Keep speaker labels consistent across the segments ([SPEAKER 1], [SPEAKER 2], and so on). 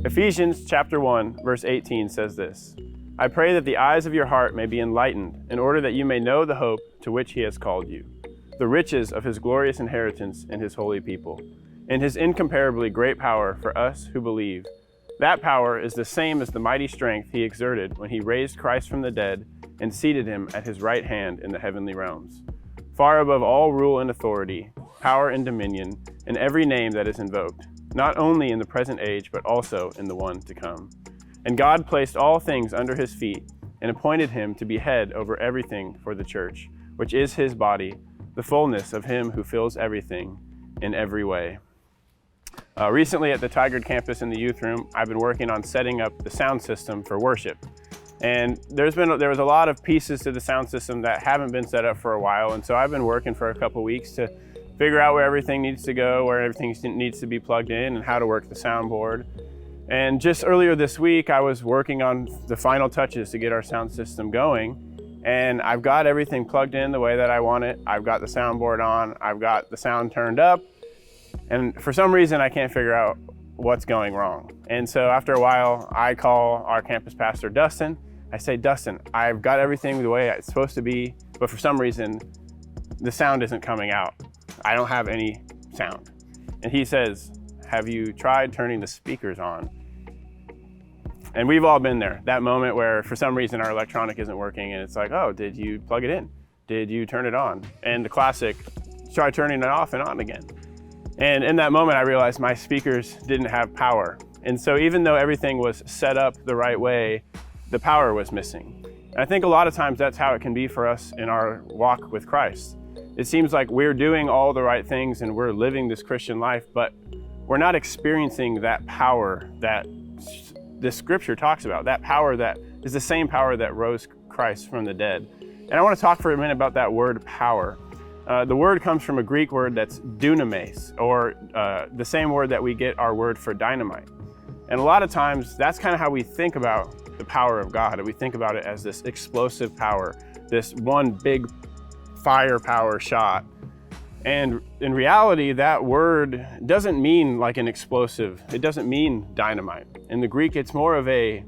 [SPEAKER 1] Ephesians chapter 1, verse 18 says this, "I pray that the eyes of your heart may be enlightened, in order that you may know the hope to which he has called you, the riches of his glorious inheritance in his holy people, and his incomparably great power for us who believe. That power is the same as the mighty strength he exerted when he raised Christ from the dead and seated him at his right hand in the heavenly realms, far above all rule and authority, power and dominion, and every name that is invoked, not only in the present age, but also in the one to come. And God placed all things under his feet and appointed him to be head over everything for the church, which is his body, the fullness of him who fills everything in every way." Recently at the Tigard campus in the youth room, I've been working on setting up the sound system for worship. And there was a lot of pieces to the sound system that haven't been set up for a while. And so I've been working for a couple weeks to figure out where everything needs to go, where everything needs to be plugged in, and how to work the soundboard. And just earlier this week, I was working on the final touches to get our sound system going. And I've got everything plugged in the way that I want it. I've got the soundboard on, I've got the sound turned up. And for some reason, I can't figure out what's going wrong. And so after a while, I call our campus pastor, Dustin. I say, "Dustin, I've got everything the way it's supposed to be, but for some reason, the sound isn't coming out. I don't have any sound." And he says, "Have you tried turning the speakers on?" And we've all been there, that moment where for some reason our electronic isn't working and it's like, "Oh, did you plug it in? Did you turn it on?" And the classic, try turning it off and on again. And in that moment, I realized my speakers didn't have power. And so even though everything was set up the right way, the power was missing. And I think a lot of times that's how it can be for us in our walk with Christ. It seems like we're doing all the right things and we're living this Christian life, but we're not experiencing that power that the scripture talks about, that power that is the same power that rose Christ from the dead. And I want to talk for a minute about that word power. The word comes from a Greek word that's dunamis, or the same word that we get our word for dynamite. And a lot of times, that's kind of how we think about the power of God. We think about it as this explosive power, this one big firepower shot. And in reality, that word doesn't mean like an explosive. It doesn't mean dynamite. In the Greek, it's more of a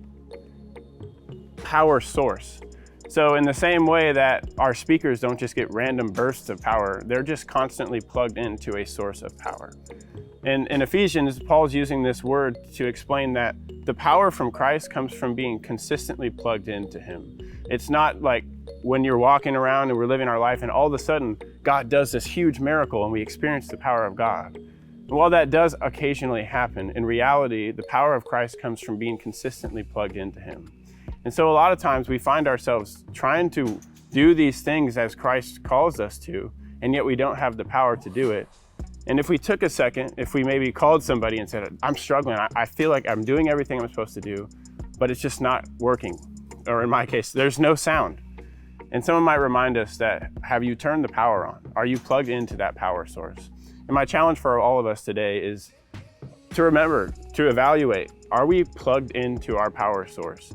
[SPEAKER 1] power source. So in the same way that our speakers don't just get random bursts of power, they're just constantly plugged into a source of power. And in Ephesians, Paul's using this word to explain that the power from Christ comes from being consistently plugged into him. It's not like when you're walking around and we're living our life and all of a sudden God does this huge miracle and we experience the power of God. And while that does occasionally happen, in reality, the power of Christ comes from being consistently plugged into him. And so a lot of times we find ourselves trying to do these things as Christ calls us to, and yet we don't have the power to do it. And if we took a second, if we maybe called somebody and said, "I'm struggling, I feel like I'm doing everything I'm supposed to do, but it's just not working." Or in my case, there's no sound. And someone might remind us that, have you turned the power on? Are you plugged into that power source? And my challenge for all of us today is to remember, to evaluate, are we plugged into our power source?